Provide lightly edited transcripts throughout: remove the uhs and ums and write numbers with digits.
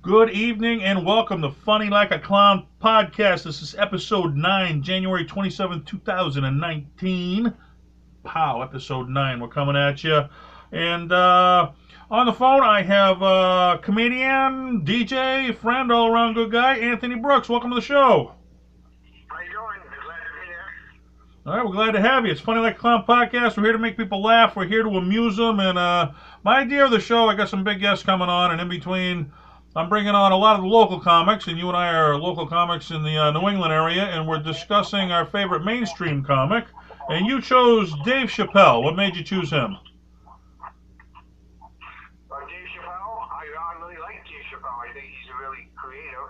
Good evening and welcome to Funny Like a Clown podcast. This is episode 9, January 27th, 2019. Pow, episode 9. We're coming at you. And on the phone, I have comedian, DJ, friend, all around good guy, Anthony Brooks. Welcome to the show. How you doing? Glad to be here. All right, we're glad to have you. It's Funny Like a Clown podcast. We're here to make people laugh. We're here to amuse them. And my idea of the show, I got some big guests coming on, and in between, I'm bringing on a lot of the local comics, and you and I are local comics in the New England area, and we're discussing our favorite mainstream comic. And you chose Dave Chappelle. What made you choose him? Dave Chappelle, I really like Dave Chappelle. I think he's really creative.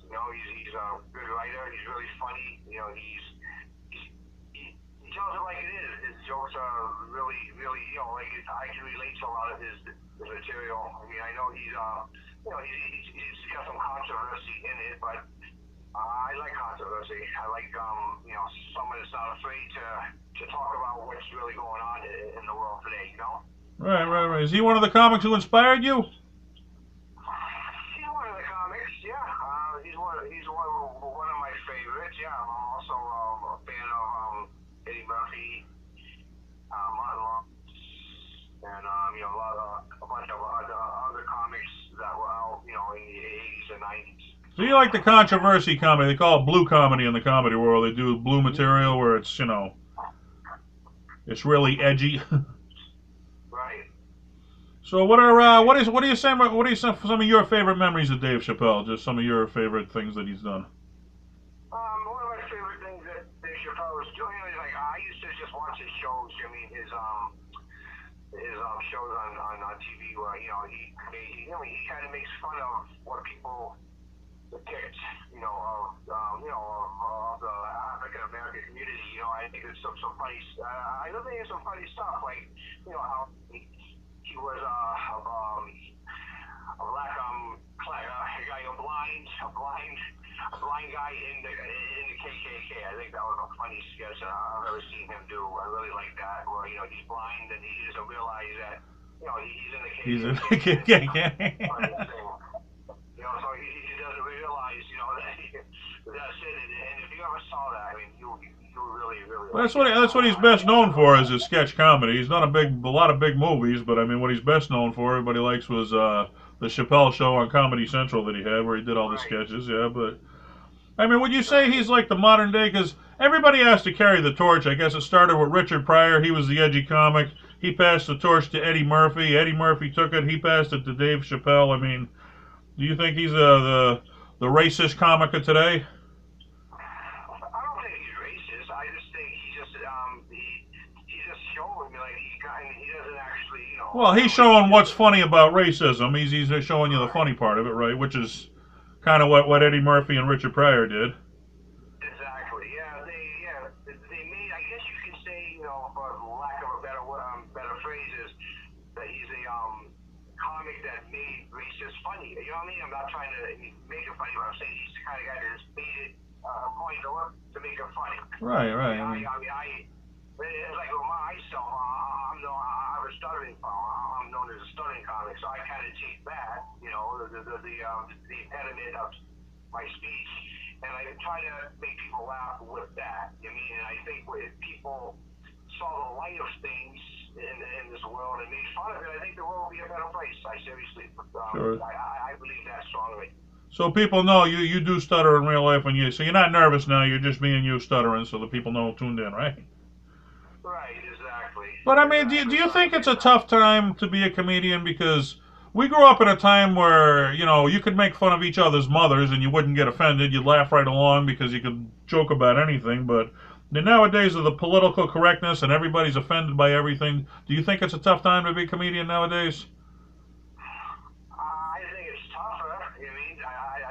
He's a good writer. He's really funny. He tells it like it is. His jokes are really, I can relate to a lot of his material. I mean, I know he's got some controversy in it, but I like controversy. I like, someone that's not afraid to talk about what's really going on in the world today, Right. Is he one of the comics who inspired you? He's one of the comics, yeah. He's one of my favorites, yeah. I'm also a fan of Eddie Murphy, Martin Lawrence, and a bunch of other comics that were out, in the 80s and 90s. So you like the controversy comedy? They call it blue comedy in the comedy world. They do blue material where it's it's really edgy. Right. So what are you saying? What are some of your favorite memories of Dave Chappelle? Just some of your favorite things that he's done. One of my favorite things that Dave Chappelle was doing is I used to just watch his shows. I mean his shows on TV where he kind of makes fun of what people depict of the African American community. I think it's some funny. I don't think it's some funny stuff how he was a black guy, a blind guy in the KKK. I think that was a funny sketch I've ever seen him do. I really like that. Where he's blind and he doesn't realize that he's in the KKK. He's in the KKK. So he doesn't realize that's it. And if you ever saw that, I mean, you really Well, that's what he's best known for is his sketch comedy. He's done a lot of big movies, but I mean, what he's best known for, everybody likes, was the Chappelle show on Comedy Central that he had, where he did all the sketches. Yeah, but I mean, would you say he's like the modern day? Because everybody has to carry the torch. I guess it started with Richard Pryor. He was the edgy comic. He passed the torch to Eddie Murphy. Eddie Murphy took it. He passed it to Dave Chappelle. I mean, do you think he's the racist comic of today? I don't think he's racist. I just think he's just showing me he doesn't actually Well, he's showing what's funny about racism. He's just showing you the funny part of it, right? Which is kind of what Eddie Murphy and Richard Pryor did. Exactly. They made. I guess you can say for lack of a better phrases, that he's a comic that made racist funny. You know what I mean? I'm not trying to make it funny, but I'm saying he's the kind of guy that just made it a point to make it funny. Right. It's like with myself, I have a stuttering problem. I'm known as a stuttering comic, so I kind of take that, the impediment of my speech, and I try to make people laugh with that. I mean, and I think if people saw the light of things in this world and made fun of it, I think the world would be a better place. I seriously, Sure. I believe that strongly. So people know you do stutter in real life, so you're not nervous now. You're just being you stuttering, so the people know tuned in, right? Right, exactly. But I mean, do you think it's a tough time to be a comedian? Because we grew up in a time where, you could make fun of each other's mothers and you wouldn't get offended. You'd laugh right along because you could joke about anything. But nowadays, with the political correctness and everybody's offended by everything, do you think it's a tough time to be a comedian nowadays? I think it's tougher. I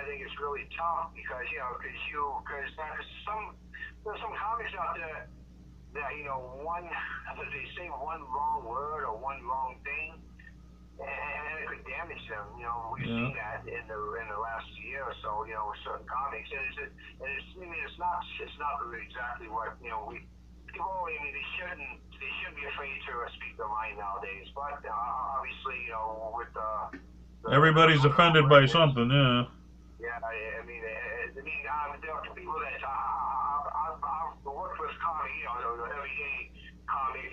think it's really tough because there's some comics out there that they say one wrong word or one wrong thing, and it could damage them. We've seen that in the last year or so. With certain comics, it's not really exactly what we. People, they shouldn't be afraid to speak their mind nowadays. But obviously, with Everybody's offended by something, yeah. Yeah, there are people that I've worked with comic, the everyday comic,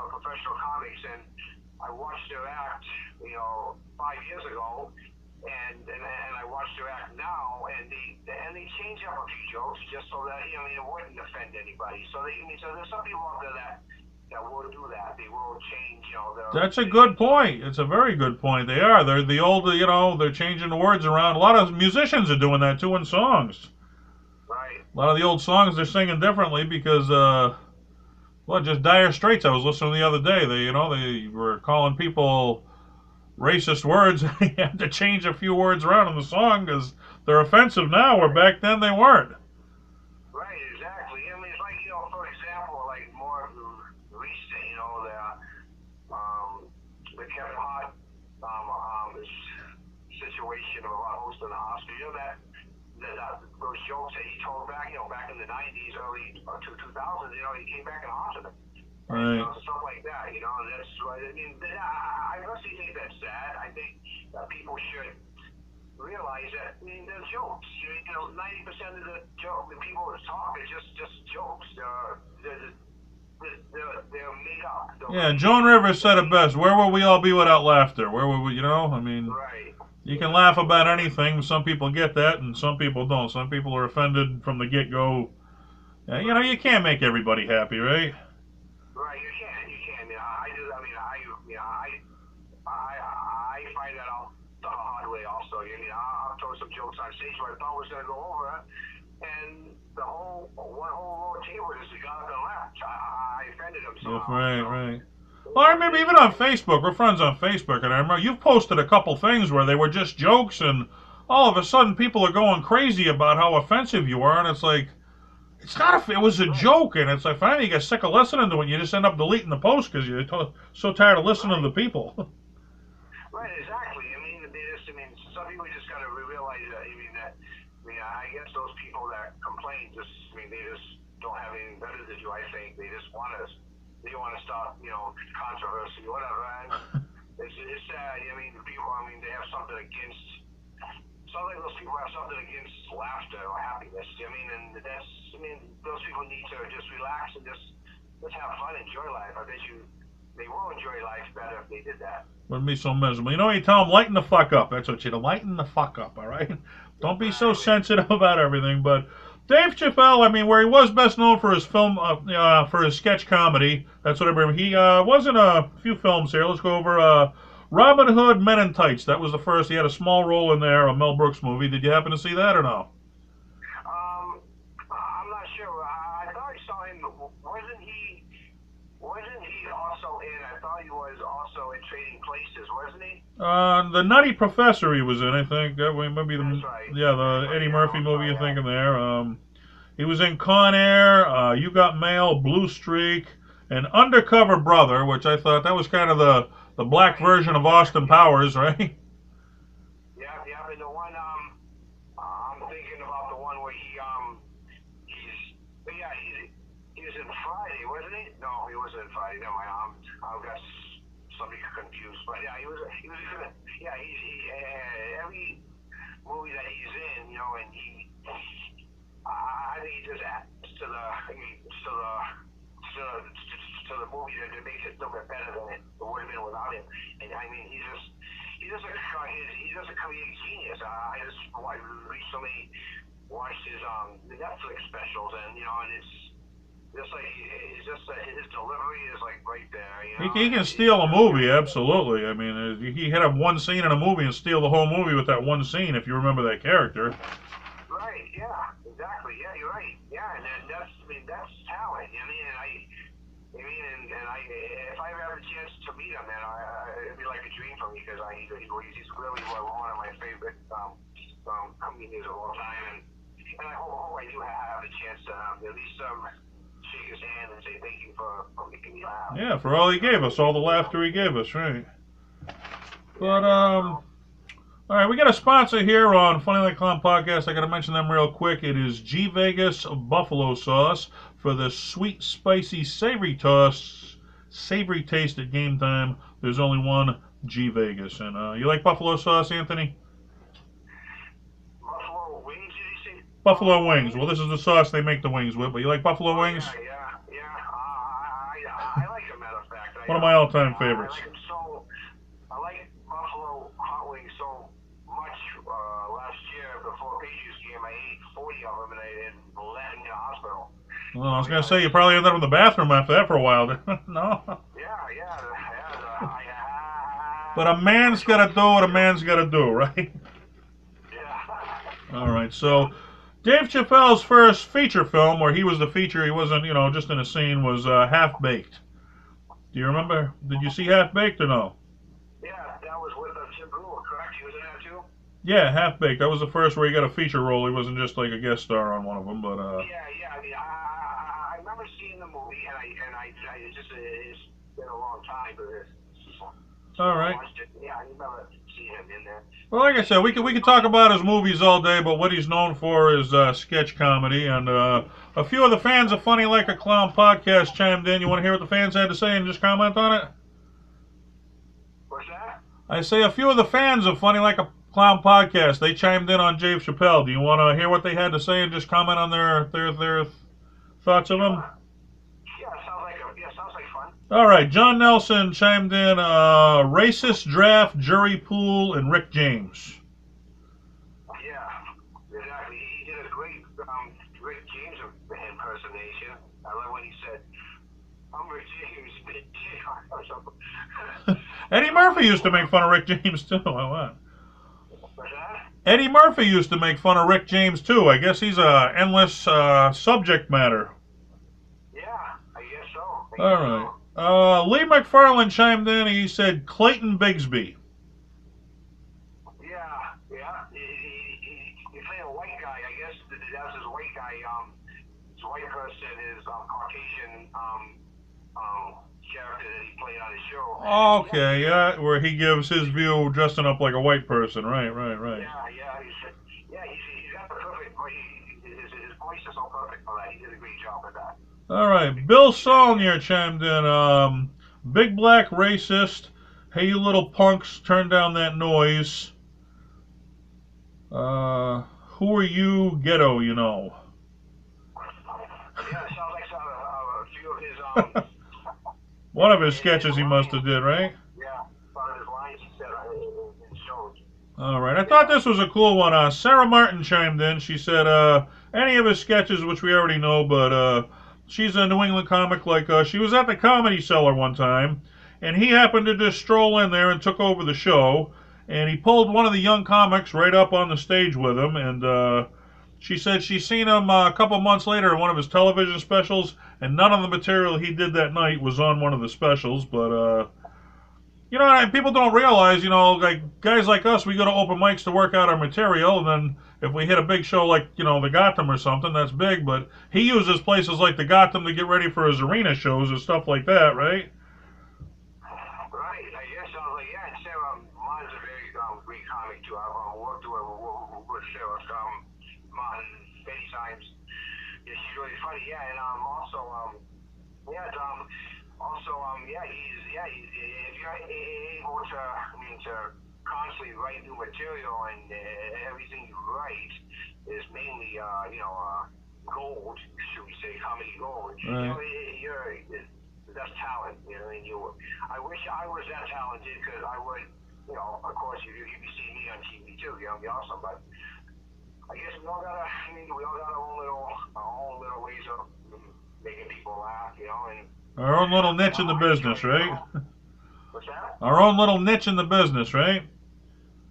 professional comics, and I watched their act, 5 years ago, and I watched their act now, and they change up a few jokes just so that it wouldn't offend anybody. So so there's some people out there that will do that. They will change, That's a good point. It's a very good point. They are. They're the old, they're changing the words around. A lot of musicians are doing that too in songs. Right. A lot of the old songs they're singing differently because, well, just Dire Straits. I was listening the other day. They were calling people racist words. They had to change a few words around in the song because they're offensive now, where back then they weren't. Right, exactly. It's like, for example, like more recent, the Kevin Hart this situation about hosting the Oscars. Those jokes that he told back, back in the 90s, early 2000s, he came back and haunted them. Right. Stuff like that, and that's what I honestly think that's sad. I think that people should realize that, they're jokes. 90% of the people that talk are just jokes. They're made up. Yeah, Joan Rivers said it best. Where would we all be without laughter? Where would we, Right. You can laugh about anything. Some people get that, and some people don't. Some people are offended from the get-go. You can't make everybody happy, right? Right, you can. I find that out the hard way also. I'll throw some jokes on stage where I thought was going to go over, and one whole row of table just got up and left. I offended them somehow. Right. Well, I remember even on Facebook, we're friends on Facebook, and I remember you've posted a couple things where they were just jokes, and all of a sudden people are going crazy about how offensive you are, and it's like, it was a joke, and it's like finally you get sick of listening to it, and you just end up deleting the post because you're so tired of listening to the people. Right, exactly. Some people just got to realize that, I guess those people that complain they just don't have anything better to do, I think. They just want to stop, controversy, whatever, and it's sad. People, they have something against, sounds like those people have something against laughter or happiness. And those people need to just relax and just have fun, enjoy life. I bet they will enjoy life better if they did that. Wouldn't be so miserable. You tell them, lighten the fuck up. That's what you do. Lighten the fuck up, all right? Don't be so sensitive about everything. But Dave Chappelle, where he was best known for his film, for his sketch comedy, that's what I remember. He was in a few films here. Let's go over Robin Hood, Men in Tights. That was the first. He had a small role in there, a Mel Brooks movie. Did you happen to see that or no? I'm not sure. I thought I saw him. Wasn't he also in? I thought he was also in Trading Places, wasn't he? The Nutty Professor he was in, I think. Maybe That's right. the Eddie Murphy movie you're thinking there. He was in Con Air, You Got Mail, Blue Streak, and Undercover Brother, which I thought that was kind of the black version of Austin Powers, right? Yeah, and the one I'm thinking about the one where he was in Friday, wasn't he? No, he wasn't in Friday. No, I've got somebody confused, but yeah, he was good. Yeah, every movie that he's in, and I think he just adds to the movie to make it a little bit better than it would have been without him. And he's just a comedic genius. I just recently watched his the Netflix specials, and it's just like his delivery is like right there. He can steal a movie, absolutely. He hit up one scene in a movie and steal the whole movie with that one scene, if you remember that character. Right, yeah, exactly. Yeah, you're right. Yeah, and that's talent. If I ever have a chance to meet him, man, it'd be like a dream for me because he's really one of my favorite comedians of all time, and I hope I do have a chance to at least shake his hand and say thank you for making me laugh. Yeah, for all he gave us, all the laughter he gave us, right? But all right, we got a sponsor here on Funny Like Clown Podcast. I got to mention them real quick. It is G Vegas Buffalo Sauce for the sweet, spicy, savory taste at game time. There's only one. G Vegas. And you like buffalo sauce, Anthony? Buffalo wings, did you say? Buffalo wings. Well, this is the sauce they make the wings with. But you like buffalo Oh wings? yeah. I like them. Matter of fact, One of my all-time I favorites. like them so. I like buffalo hot wings so much. Last year before Patriots game, I ate 40 of them and I landed in the hospital. Well, I was gonna say you probably ended up in the bathroom after that for a while. No. Yeah. But a man's got to do what a man's got to do, right? Yeah. All right. So, Dave Chappelle's first feature film, where he was the feature, he wasn't, just in a scene, was Half Baked. Do you remember? Did you see Half Baked or no? Yeah, that was with Tim Brewer, correct? He was in that too? Yeah, Half Baked. That was the first where he got a feature role. He wasn't just like a guest star on one of them, but Yeah. I mean, I remember seeing the movie, and it's been a long time, but all right. yeah, I remember seeing him in there. Well, like I said, we could talk about his movies all day, but what he's known for is sketch comedy. And a few of the fans of Funny Like a Clown podcast chimed in. You want to hear what the fans had to say and just comment on it? What's that? I say a few of the fans of Funny Like a Clown podcast, they chimed in on Dave Chappelle. Do you want to hear what they had to say and just comment on their thoughts of him? Sounds like fun. All right, John Nelson chimed in, racist draft, jury pool, and Rick James. Yeah, exactly. He did a great Rick James impersonation. I love when he said, "I'm Rick James." Eddie Murphy used to make fun of Rick James too. What's that? Eddie Murphy used to make fun of Rick James too. I guess he's a endless subject matter. Yeah, I guess so. All right. Lee McFarland chimed in. He said Clayton Bigsby. Yeah. He played a white guy. I guess that's his white guy. His white person is Caucasian character that he played on his show. Okay, yeah, where he gives his view dressing up like a white person. Right. Yeah. He's got the perfect. His voice is so perfect for that. He did a great job with that. All right. Bill Saulnier chimed in. Big black racist. Hey, you little punks, turn down that noise. Who are you, ghetto, you know? Yeah, it sounds like a few of his One of his sketches he must have did, right? Yeah, one of his lines he said in shows. All right. I thought this was a cool one. Sarah Martin chimed in. She said any of his sketches, which we already know, but she's a New England comic. Like she was at the Comedy Cellar one time, and he happened to just stroll in there and took over the show. And he pulled one of the young comics right up on the stage with him. And she said she's seen him a couple months later in one of his television specials, and none of the material he did that night was on one of the specials. But people don't realize, like guys like us, we go to open mics to work out our material, and then if we hit a big show like, the Gotham or something, that's big. But he uses places like the Gotham to get ready for his arena shows and stuff like that, right? Right, I guess I was like, yeah, and Sarah Martin's a very great comic too. I've worked with Sarah Martin many times. Yeah, she's really funny. Yeah, and he's if you're able to constantly write new material and everything you write is mainly gold, should we say, comedy gold. Right. That's talent, and I wish I was that talented because I would, of course, you'd be seeing me on TV too, it'd be awesome, but I guess we all got our own little ways of making people laugh, and our own little niche in the business, right? What's that? Our own little niche in the business, right?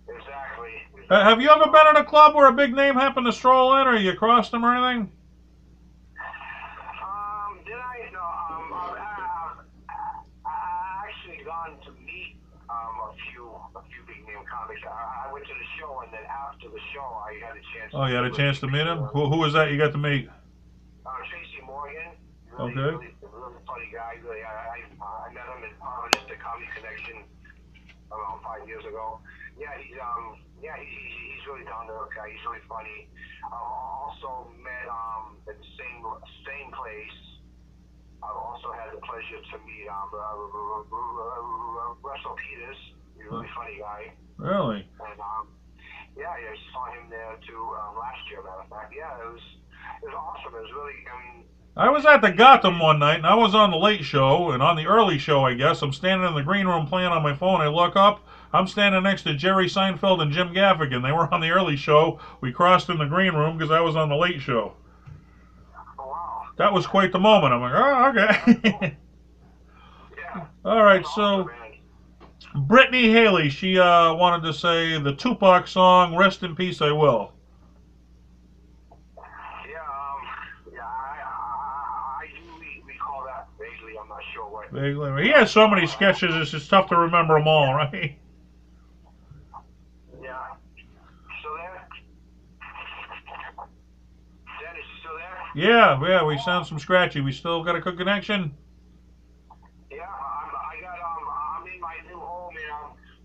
Exactly. Have you ever been at a club where a big name happened to stroll in, or you crossed him or anything? Did I? No. I actually gone to meet a few big name comics. I went to the show, and then after the show, I had a chance. Oh, you had a chance to meet him? Who was that you got to meet? Tracy Morgan. Okay. Really funny guy. Really, I met him in Providence, the Comedy Connection, around 5 years ago. Yeah, he's really down to earth guy. He's really funny. Also met at the same place. I also had the pleasure to meet Russell Peters. He's a really funny guy. Really? And yeah, I saw him there too last year. Matter of fact, yeah, it was awesome. It was really, I mean. I was at the Gotham one night, and I was on the late show, and on the early show, I guess, I'm standing in the green room playing on my phone. I look up, I'm standing next to Jerry Seinfeld and Jim Gaffigan. They were on the early show. We crossed in the green room because I was on the late show. Oh, wow. That was quite the moment. I'm like, oh, okay. Yeah. All right, That's so awesome, man. Brittany Haley, she wanted to say the Tupac song, Rest in Peace, I Will. Yeah, I do recall that vaguely. I'm not sure what. Vaguely. He has so many sketches, it's just tough to remember them all, right? Yeah. Still there? Dennis, you still there? Yeah, we sound some scratchy. We still got a good connection? Yeah, I'm in my new home in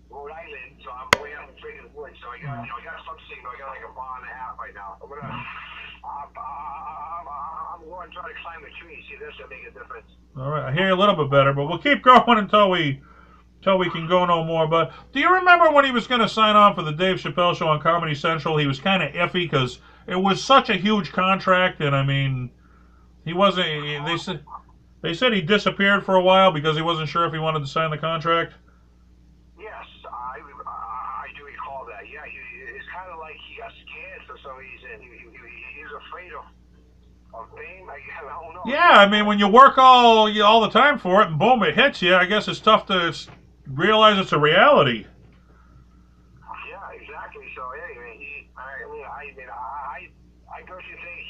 Rhode Island, so I'm way out in freaking woods. So I got some signal. I got like a bar and a half right now. I'm going to try to climb a tree. See, this will make a difference. All right, I hear you a little bit better, but we'll keep going until we can go no more. But do you remember when he was going to sign on for the Dave Chappelle show on Comedy Central? He was kind of iffy because it was such a huge contract, and I mean, he wasn't. They said he disappeared for a while because he wasn't sure if he wanted to sign the contract. Yes, I do recall that. Yeah, it's kind of like he got scared for some reason. He was afraid of fame. I don't know. Yeah, I mean, when you work all the time for it, and boom, it hits you. I guess it's tough to realize it's a reality. Yeah, exactly. So anyway, I personally think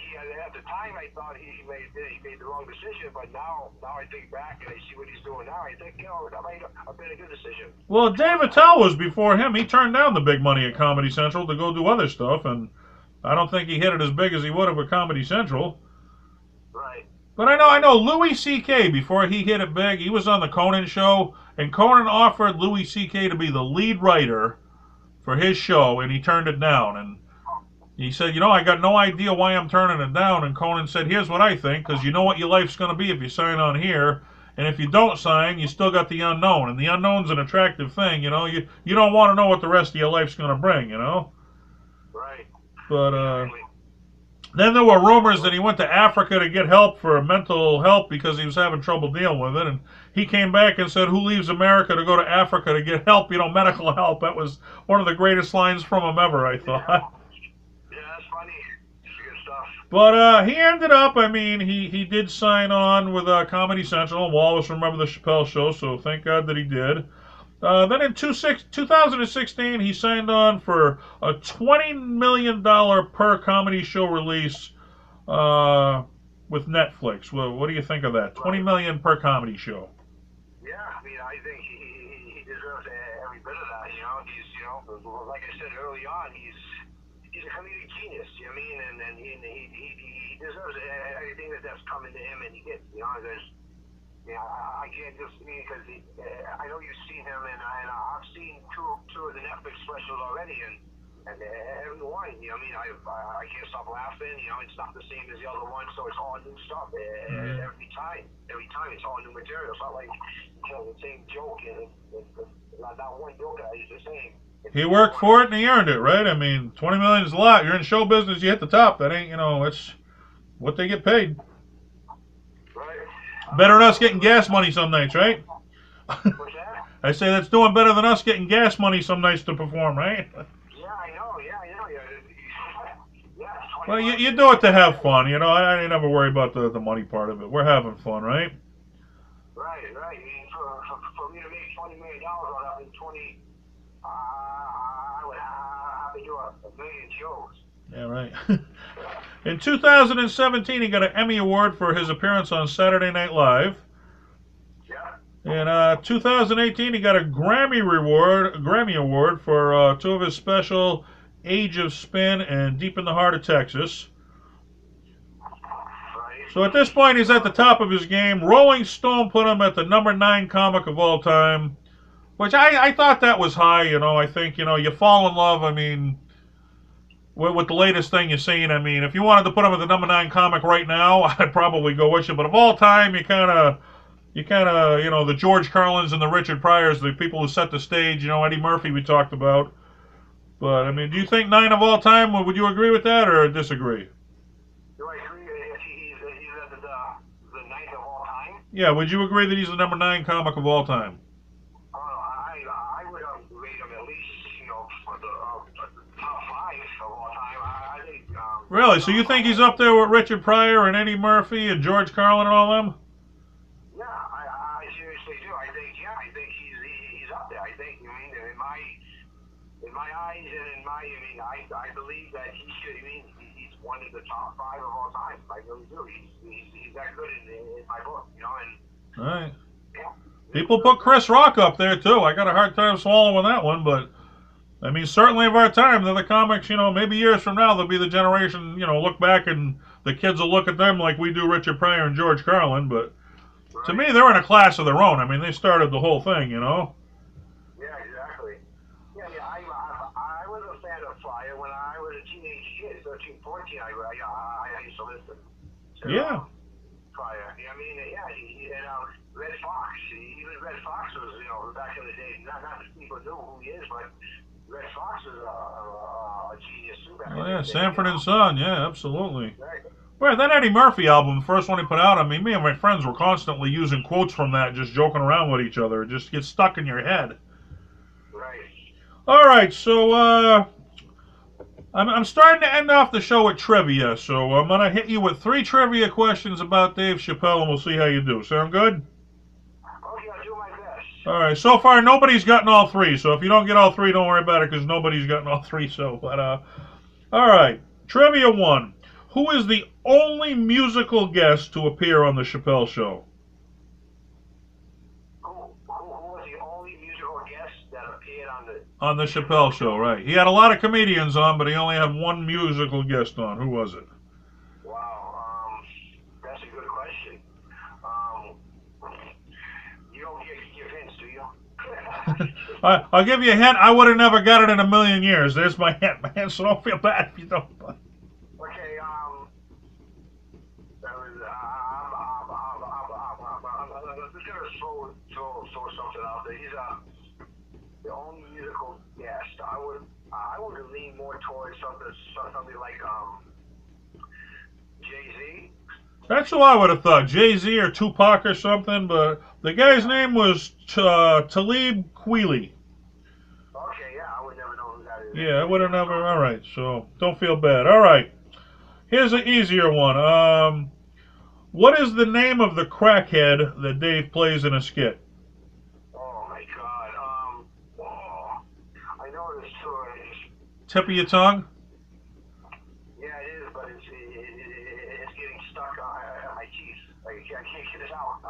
at the time I thought he made the wrong decision, but now I think back and I see what he's doing now. I think that might have been a good decision. Well, Dave Attell was before him. He turned down the big money at Comedy Central to go do other stuff, and I don't think he hit it as big as he would have with Comedy Central. Right. But I know Louis C.K. before he hit it big, he was on the Conan show, and Conan offered Louis C.K. to be the lead writer for his show, and he turned it down. And he said, I got no idea why I'm turning it down. And Conan said, here's what I think, because you know what your life's going to be if you sign on here. And if you don't sign, you still got the unknown. And the unknown's an attractive thing, You don't want to know what the rest of your life's going to bring, Right. But then there were rumors that he went to Africa to get help for mental help because he was having trouble dealing with it. And he came back and said, who leaves America to go to Africa to get help, medical help? That was one of the greatest lines from him ever, I thought. But he ended up, he did sign on with Comedy Central, and we'll always remember the Chappelle show, so thank God that he did. Then in 2016, he signed on for a $20 million per comedy show release with Netflix. Well, what do you think of that? $20 million per comedy show. Yeah, I think he deserves every bit of that. He's, like I said early on, he's a comedic genius. And he deserves everything that's coming to him, and he gets. I can't just because I know you've seen him, and I've seen two of the Netflix specials already, and every one. I can't stop laughing. It's not the same as the other one, so it's all new stuff every time. Every time it's all new material. It's not like the same joke, and not one joke is the same. He worked for it and he earned it, right? $20 million is a lot. You're in show business, you hit the top. That ain't, it's what they get paid. Right. Better than us getting gas money some nights, right? What's that? I say that's doing better than us getting gas money some nights to perform, right? Yeah, I know. Yeah. Well, you do it to have fun, I never worry about the money part of it. We're having fun, right? Right. For me to make $20 million out of 20. I would have to do a million shows. Yeah, right. In 2017, he got an Emmy Award for his appearance on Saturday Night Live. Yeah. In 2018, he got a Grammy Award for two of his special, Age of Spin and Deep in the Heart of Texas. Right. So at this point, he's at the top of his game. Rolling Stone put him at the number 9 comic of all time. Which I thought that was high, I think, you fall in love, with the latest thing you've seen. If you wanted to put him at the number 9 comic right now, I'd probably go with you. But of all time, you kind of, you kind of, the George Carlins and the Richard Pryors, the people who set the stage. Eddie Murphy we talked about. But I mean, do you think 9 of all time? Would you agree with that or disagree? Do I agree if he's at the ninth of all time? Yeah, would you agree that he's the number 9 comic of all time? I would rate him at least, for the top five of all time. I think. Really? So you think he's up there with Richard Pryor and Eddie Murphy and George Carlin and all them? Yeah, I seriously do. I think he's up there. I think. In my eyes and I believe that he should. He's one of the top five of all time. I really do. He's that good in my book, and. All right. Yeah. People put Chris Rock up there too. I got a hard time swallowing that one, but I mean, certainly of our time, they're the comics. Maybe years from now, they'll be the generation. Look back and the kids will look at them like we do Richard Pryor and George Carlin. But to me, they're in a class of their own. I mean, they started the whole thing. Yeah, exactly. Yeah. I was a fan of Pryor when I was a teenage kid, 13, 14. I used to listen to Pryor. Red Fox. Even Red Fox was, back in the day, not that people knew who he is, but Red Fox was a genius too back in the day. Sanford and Son. Yeah, absolutely. Right. Well, that Eddie Murphy album, the first one he put out, I mean, me and my friends were constantly using quotes from that, just joking around with each other. It just gets stuck in your head. Right. All right, so I'm starting to end off the show with trivia, so I'm going to hit you with 3 trivia questions about Dave Chappelle, and we'll see how you do. Sound good? Okay, I'll do my best. All right, so far nobody's gotten all 3, so if you don't get all 3, don't worry about it, because nobody's gotten all 3, all right, trivia 1. Who is the only musical guest to appear on the Chappelle Show? Who was the only musical guest that appeared on the Chappelle Show, right. He had a lot of comedians on, but he only had one musical guest on. Who was it? Wow, that's a good question. You don't give hints, do you? I'll give you a hint. I would have never got it in a million years. There's my hint, man, so don't feel bad if you don't. Okay, that was, I'm just gonna throw something out there. He's the only musical guest. I would lean more towards something like Jay-Z. That's who I would have thought, Jay-Z or Tupac or something. But the guy's name was Talib Kweli. Okay, yeah, I would never know who that is. Yeah, I would have never. All right, so don't feel bad. All right, here's an easier one. What is the name of the crackhead that Dave plays in a skit? Oh my God. I know this story. Tip of your tongue? Yeah, it is, but it's getting stuck on my teeth. Like, I can't get it out.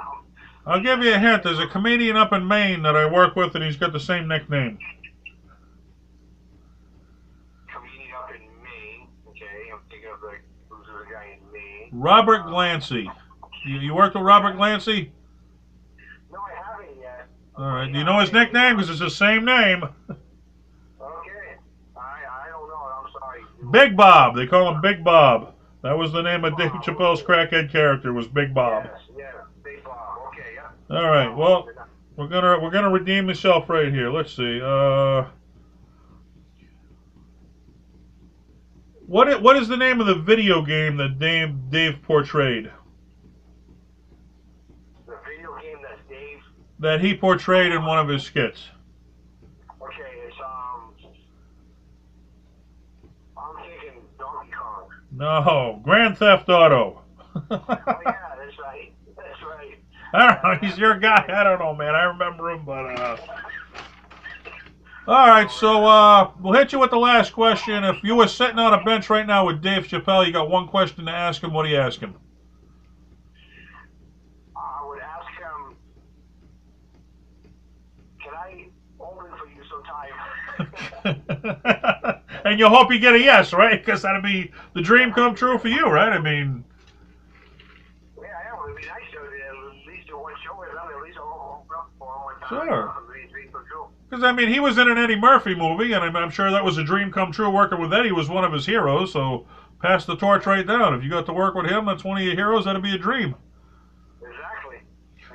I'll give you a hint. There's a comedian up in Maine that I work with, and he's got the same nickname. Comedian up in Maine. Okay, I'm thinking of who's the guy in Maine. Robert Glancy. You worked with Robert Glancy? No, I haven't yet. All right. Do you know his nickname? Because it's the same name. Okay. I don't know. I'm sorry. Big Bob. They call him Big Bob. That was the name of Dave Chappelle's crackhead character. Was Big Bob. Yes, yeah, Big Bob. Okay, yeah. All right. Well, we're gonna redeem yourself right here. Let's see. What is the name of the video game that Dave portrayed? The video game That he portrayed in one of his skits. Okay, it's I'm thinking Donkey Kong. No, Grand Theft Auto. Oh yeah, that's right. That's right. I don't know. He's your guy. I don't know, man. I remember him, but all right, so we'll hit you with the last question. If you were sitting on a bench right now with Dave Chappelle, you got one question to ask him. What do you ask him? I would ask him, can I open for you sometime? And you hope you get a yes, right? Because that'd be the dream come true for you, right? I mean, yeah, it would be nice to at least do one show with him, at least open up for him one time. Sure. Dream come true. because I mean, he was in an Eddie Murphy movie, and I'm sure that was a dream come true. Working with Eddie was one of his heroes, so pass the torch right down. If you got to work with him, that's one of your heroes. That'd be a dream. Exactly.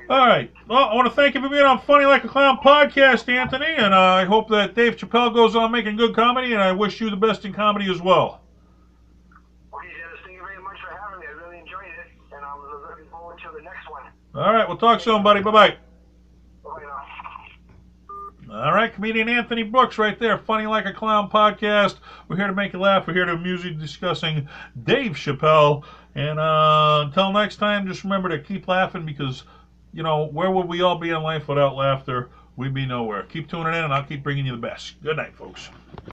All right. Well, I want to thank you for being on Funny Like a Clown podcast, Anthony, and I hope that Dave Chappelle goes on making good comedy, and I wish you the best in comedy as well. Okay, Dennis, thank you very much for having me. I really enjoyed it, and I'm looking forward to the next one. All right. We'll talk soon, buddy. Bye-bye. Bye now. All right, comedian Anthony Brooks right there, Funny Like a Clown podcast. We're here to make you laugh. We're here to amuse you discussing Dave Chappelle. And until next time, just remember to keep laughing because, you know, where would we all be in life without laughter? We'd be nowhere. Keep tuning in, and I'll keep bringing you the best. Good night, folks.